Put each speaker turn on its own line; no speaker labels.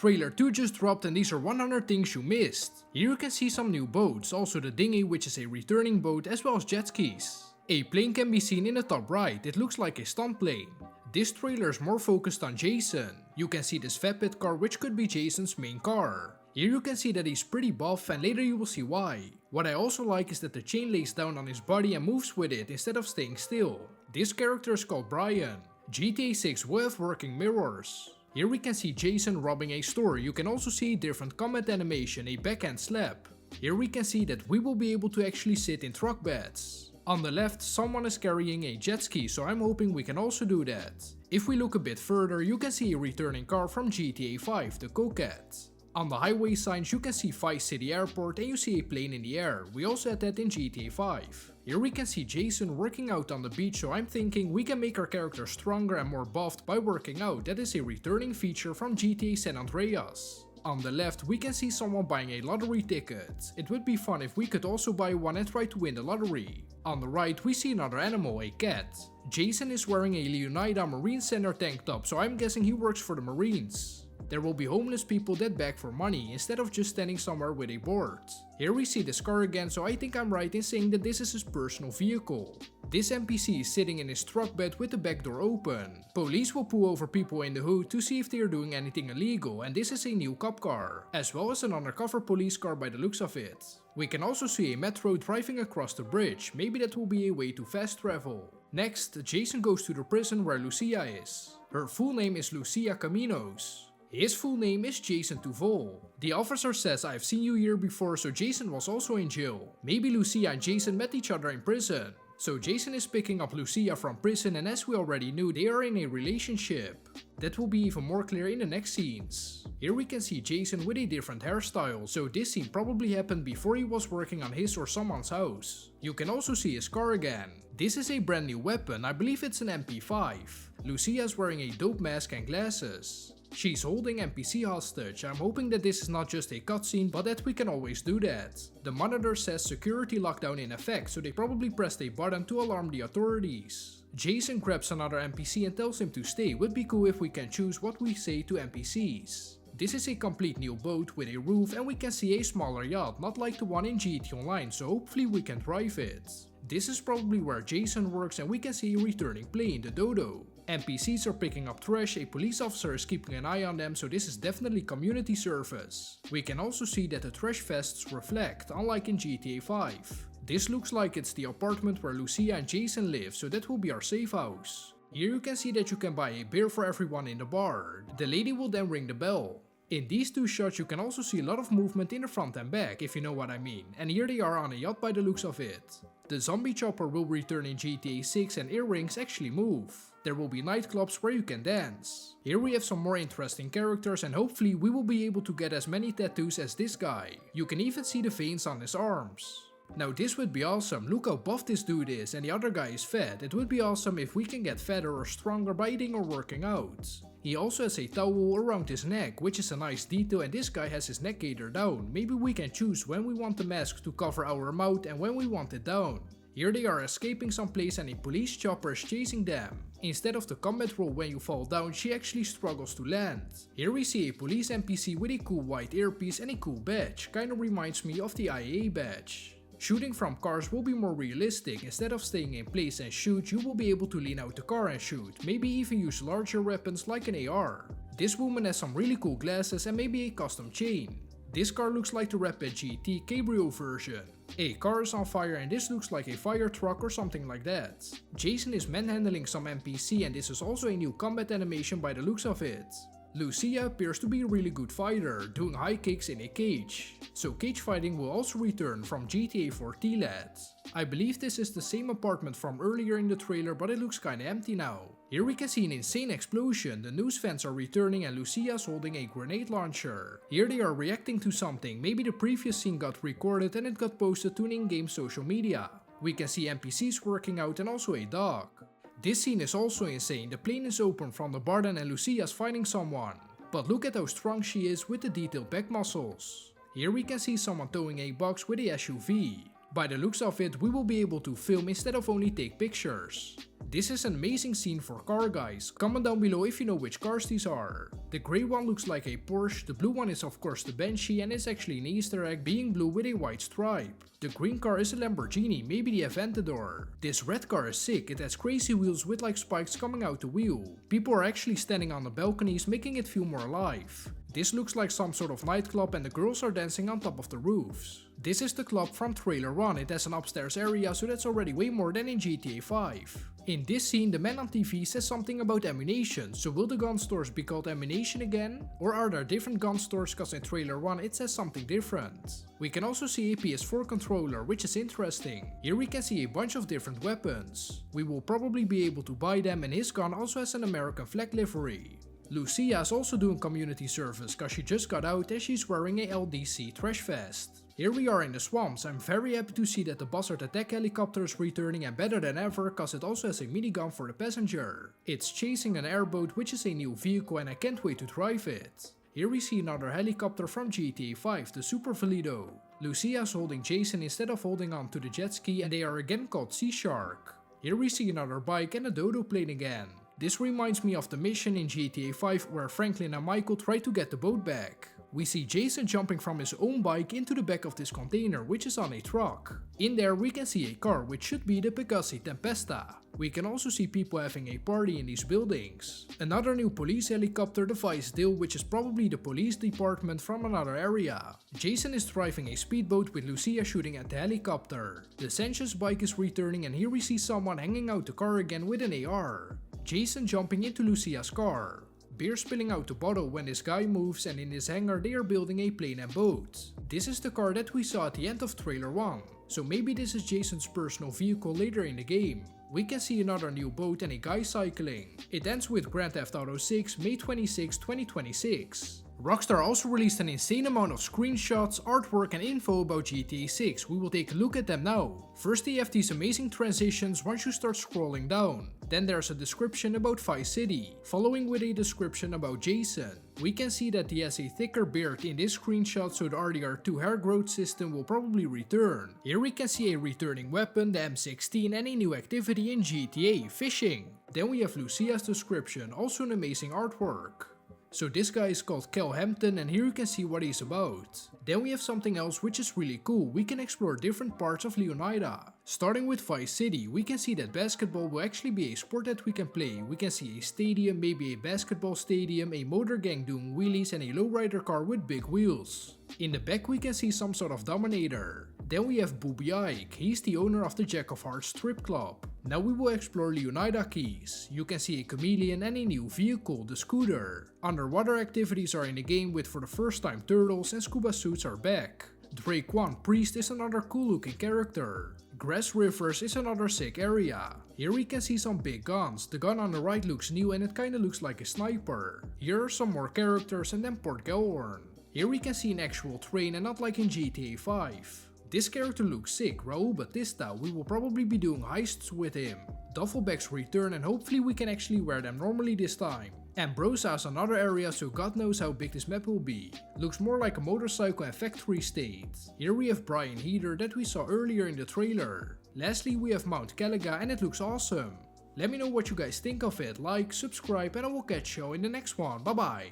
Trailer 2 just dropped and these are 100 things you missed. Here you can see some new boats, also the dinghy which is a returning boat, as well as jet skis. A plane can be seen in the top right, it looks like a stunt plane. This trailer is more focused on Jason. You can see this Vapid car which could be Jason's main car. Here you can see that he's pretty buff and later you will see why. What I also like is that the chain lays down on his body and moves with it instead of staying still. This character is called Brian. GTA 6 will have working mirrors. Here we can see Jason robbing a store. You can also see a different combat animation, a backhand slap. Here we can see that we will be able to actually sit in truck beds. On the left, someone is carrying a jet ski, so I'm hoping we can also do that. If we look a bit further, you can see a returning car from GTA 5, the Coquette. On the highway signs you can see Vice City Airport and you see a plane in the air. We also had that in GTA 5. Here we can see Jason working out on the beach, so I'm thinking we can make our character stronger and more buffed by working out. That is a returning feature from GTA San Andreas. On the left we can see someone buying a lottery ticket. It would be fun if we could also buy one and try to win the lottery. On the right we see another animal, a cat. Jason is wearing a Leonida Marine Center tank top, so I'm guessing he works for the Marines. There will be homeless people that beg for money instead of just standing somewhere with a board. Here we see this car again, so I think I'm right in saying that this is his personal vehicle. This NPC is sitting in his truck bed with the back door open. Police will pull over people in the hood to see if they are doing anything illegal, and this is a new cop car, as well as an undercover police car by the looks of it. We can also see a metro driving across the bridge, maybe that will be a way to fast travel. Next, Jason goes to the prison where Lucia is. Her full name is Lucia Caminos. His full name is Jason Duval. The officer says I've seen you here before, so Jason was also in jail. Maybe Lucia and Jason met each other in prison. So Jason is picking up Lucia from prison, and as we already knew, they are in a relationship. That will be even more clear in the next scenes. Here we can see Jason with a different hairstyle, so this scene probably happened before he was working on his or someone's house. You can also see his car again. This is a brand new weapon, I believe it's an MP5. Lucia is wearing a dope mask and glasses. She's holding NPC hostage. I'm hoping that this is not just a cutscene, but that we can always do that. The monitor says security lockdown in effect, so they probably pressed a button to alarm the authorities. Jason grabs another NPC and tells him to stay. Would be cool if we can choose what we say to NPCs. This is a complete new boat with a roof and we can see a smaller yacht, not like the one in GTA Online, so hopefully we can drive it. This is probably where Jason works and we can see a returning plane, the Dodo. NPCs are picking up trash, a police officer is keeping an eye on them, so this is definitely community service. We can also see that the trash vests reflect, unlike in GTA 5. This looks like it's the apartment where Lucia and Jason live, so that will be our safe house. Here you can see that you can buy a beer for everyone in the bar. The lady will then ring the bell. In these two shots you can also see a lot of movement in the front and back, if you know what I mean, and here they are on a yacht by the looks of it. The zombie chopper will return in GTA 6 and earrings actually move. There will be nightclubs where you can dance. Here we have some more interesting characters and hopefully we will be able to get as many tattoos as this guy. You can even see the veins on his arms. Now this would be awesome, look how buff this dude is and the other guy is fat. It would be awesome if we can get fatter or stronger by eating or working out. He also has a towel around his neck, which is a nice detail, and this guy has his neck gaiter down. Maybe we can choose when we want the mask to cover our mouth and when we want it down. Here they are escaping someplace and a police chopper is chasing them. Instead of the combat roll when you fall down, she actually struggles to land. Here we see a police NPC with a cool white earpiece and a cool badge, kinda reminds me of the IAA badge. Shooting from cars will be more realistic. Instead of staying in place and shoot, you will be able to lean out the car and shoot, maybe even use larger weapons like an AR. This woman has some really cool glasses and maybe a custom chain. This car looks like the Rapid GT Cabrio version. A car is on fire and this looks like a fire truck or something like that. Jason is manhandling some NPC and this is also a new combat animation by the looks of it. Lucia appears to be a really good fighter, doing high kicks in a cage. So cage fighting will also return from GTA 4 T-Lad. I believe this is the same apartment from earlier in the trailer, but it looks kinda empty now. Here we can see an insane explosion, the news fans are returning and Lucia's holding a grenade launcher. Here they are reacting to something, maybe the previous scene got recorded and it got posted to an in-game social media. We can see NPCs working out and also a dog. This scene is also insane, the plane is open from the garden and Lucia's fighting someone. But look at how strong she is with the detailed back muscles. Here we can see someone towing a box with a SUV. By the looks of it, we will be able to film instead of only take pictures. This is an amazing scene for car guys. Comment down below if you know which cars these are. The grey one looks like a Porsche, the blue one is of course the Banshee and is actually an Easter egg being blue with a white stripe. The green car is a Lamborghini, maybe the Aventador. This red car is sick, it has crazy wheels with like spikes coming out the wheel. People are actually standing on the balconies making it feel more alive. This looks like some sort of nightclub and the girls are dancing on top of the roofs. This is the club from trailer 1, it has an upstairs area so that's already way more than in GTA 5. In this scene the man on TV says something about ammunition, so will the gun stores be called ammunition again? Or are there different gun stores cause in trailer 1 it says something different? We can also see a PS4 controller, which is interesting. Here we can see a bunch of different weapons. We will probably be able to buy them and his gun also has an American flag livery. Lucia is also doing community service cause she just got out and she's wearing a LDC trash vest. Here we are in the swamps. I'm very happy to see that the Buzzard attack helicopter is returning and better than ever cause it also has a minigun for the passenger. It's chasing an airboat which is a new vehicle and I can't wait to drive it. Here we see another helicopter from GTA 5, the Super Valido. Lucia is holding Jason instead of holding on to the jet ski and they are again called Sea Shark. Here we see another bike and a dodo plane again. This reminds me of the mission in GTA 5 where Franklin and Michael try to get the boat back. We see Jason jumping from his own bike into the back of this container which is on a truck. In there we can see a car which should be the Pegassi Tempesta. We can also see people having a party in these buildings. Another new police helicopter, the Vice-Dale, which is probably the police department from another area. Jason is driving a speedboat with Lucia shooting at the helicopter. The Sanchez bike is returning and here we see someone hanging out the car again with an AR. Jason jumping into Lucia's car. Beer spilling out the bottle when this guy moves and in his hangar they are building a plane and boat. This is the car that we saw at the end of trailer 1. So maybe this is Jason's personal vehicle later in the game. We can see another new boat and a guy cycling. It ends with Grand Theft Auto 6, May 26, 2026. Rockstar also released an insane amount of screenshots, artwork and info about GTA 6. We will take a look at them now. First they have these amazing transitions once you start scrolling down. Then there's a description about Vice City, following with a description about Jason. We can see that he has a thicker beard in this screenshot, so the RDR2 hair growth system will probably return. Here we can see a returning weapon, the M16 and a new activity in GTA, fishing. Then we have Lucia's description, also an amazing artwork. So this guy is called Cal Hampton and here you can see what he's about. Then we have something else which is really cool. We can explore different parts of Leonida. Starting with Vice City, we can see that basketball will actually be a sport that we can play. We can see a stadium, maybe a basketball stadium, a motor gang doing wheelies and a lowrider car with big wheels. In the back we can see some sort of dominator. Then we have Booby Ike, he's the owner of the Jack of Hearts strip club. Now we will explore Leonida keys. You can see a chameleon and a new vehicle, the scooter. Underwater activities are in the game with for the first time turtles and scuba suits are back. Drake 1 Priest is another cool looking character. Grass Rivers is another sick area. Here we can see some big guns. The gun on the right looks new and it kinda looks like a sniper. Here are some more characters and then Port Gellhorn. Here we can see an actual train and not like in GTA 5. This character looks sick, Raul Batista. We will probably be doing heists with him. Duffel bags return and hopefully we can actually wear them normally this time. Ambrosia has another area, so God knows how big this map will be. Looks more like a motorcycle and factory state. Here we have Brian Heater that we saw earlier in the trailer. Lastly we have Mount Caliga and it looks awesome. Let me know what you guys think of it, like, subscribe and I will catch you in the next one, bye bye.